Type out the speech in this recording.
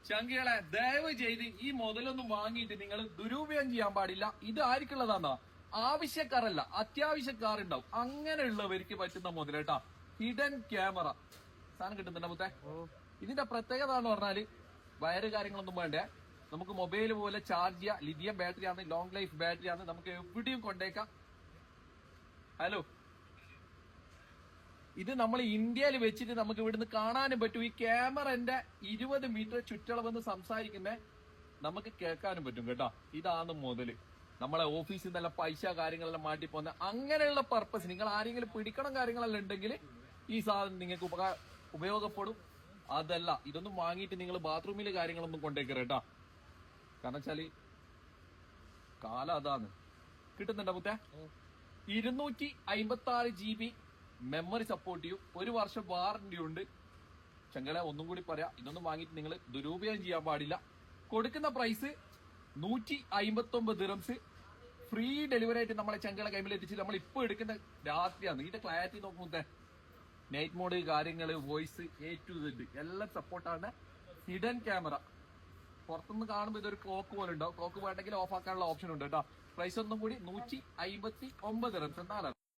ചങ്കികളെ ദയവ് ചെയ്ത് ഈ മുതലൊന്നും വാങ്ങിയിട്ട് നിങ്ങൾ ദുരുപയോഗം ചെയ്യാൻ പാടില്ല. ഇത് ആർക്കുള്ളതാന്നാ? ആവശ്യക്കാരല്ല, അത്യാവശ്യക്കാരുണ്ടാവും. അങ്ങനെയുള്ളവർക്ക് പറ്റുന്ന മുതലേട്ടാ. ഹിഡൻ ക്യാമറ സാധനം കിട്ടുന്നുണ്ട് മുത്തേ. ഇതിന്റെ പ്രത്യേകത എന്ന് പറഞ്ഞാല് വയറ് കാര്യങ്ങളൊന്നും വേണ്ടേ. നമുക്ക് മൊബൈൽ പോലെ ചാർജ് ചെയ്യാം. ലിഥിയം ബാറ്ററി ആണ്, ലോങ് ലൈഫ് ബാറ്ററി ആണ്. നമുക്ക് എവിടെയും കൊണ്ടേക്കാം. ഹലോ, ഇത് നമ്മൾ ഇന്ത്യയിൽ വെച്ചിട്ട് നമുക്ക് ഇവിടുന്ന് കാണാനും പറ്റും. ഈ ക്യാമറന്റെ 20 മീറ്റർ ചുറ്റളവെന്ന് സംസാരിക്കുന്നേ നമുക്ക് കേൾക്കാനും പറ്റും കേട്ടോ. ഇതാണ് മുതല്. നമ്മളെ ഓഫീസിൽ നിന്നല്ല പൈസ കാര്യങ്ങളെല്ലാം മാറ്റി പോകുന്ന അങ്ങനെയുള്ള പർപ്പസ്. നിങ്ങൾ ആരെങ്കിലും പിടിക്കണം കാര്യങ്ങളെല്ലാം ഉണ്ടെങ്കിൽ ഈ സാധനം നിങ്ങൾക്ക് ഉപയോഗപ്പെടും. അതല്ല, ഇതൊന്നും വാങ്ങിയിട്ട് നിങ്ങൾ ബാത്റൂമിൽ കാര്യങ്ങളൊന്നും കൊണ്ടേക്കറ കേട്ടാ. കാരണം വെച്ചാല് കാലം അതാണ്. കിട്ടുന്നുണ്ടോ മുത്തേ? 256 GB മെമ്മറി സപ്പോർട്ട് ചെയ്യും. 1 വർഷം വാറന്റി ഉണ്ട്. ചങ്ങളെ ഒന്നും കൂടി പറയാം, ഇതൊന്നും വാങ്ങിയിട്ട് നിങ്ങൾ ദുരുപയോഗം ചെയ്യാൻ പാടില്ല. കൊടുക്കുന്ന പ്രൈസ് 159 ദിറംസ്. ഫ്രീ ഡെലിവറി ആയിട്ട് നമ്മളെ ചങ്ങളെ കൈമിൽ എത്തിച്ച് നമ്മൾ ഇപ്പൊ എടുക്കുന്ന രാത്രിയാണ്. ഇതിന്റെ ക്ലാരിറ്റി നോക്കുമ്പോ നൈറ്റ് മോഡ് കാര്യങ്ങള് വോയിസ് A to Z എല്ലാം സപ്പോർട്ടാണ്. ഹിഡൻ ക്യാമറ പുറത്തുനിന്ന് കാണുമ്പോൾ ഇതൊരു ക്ലോക്ക് പോലെ ഉണ്ടാവും. ക്ലോക്ക് വേണ്ടെങ്കിൽ ഓഫ് ആക്കാനുള്ള ഓപ്ഷൻ ഉണ്ട് കേട്ടോ. പ്രൈസ് ഒന്നും കൂടി 159 ദിറംസ്. എന്താണ്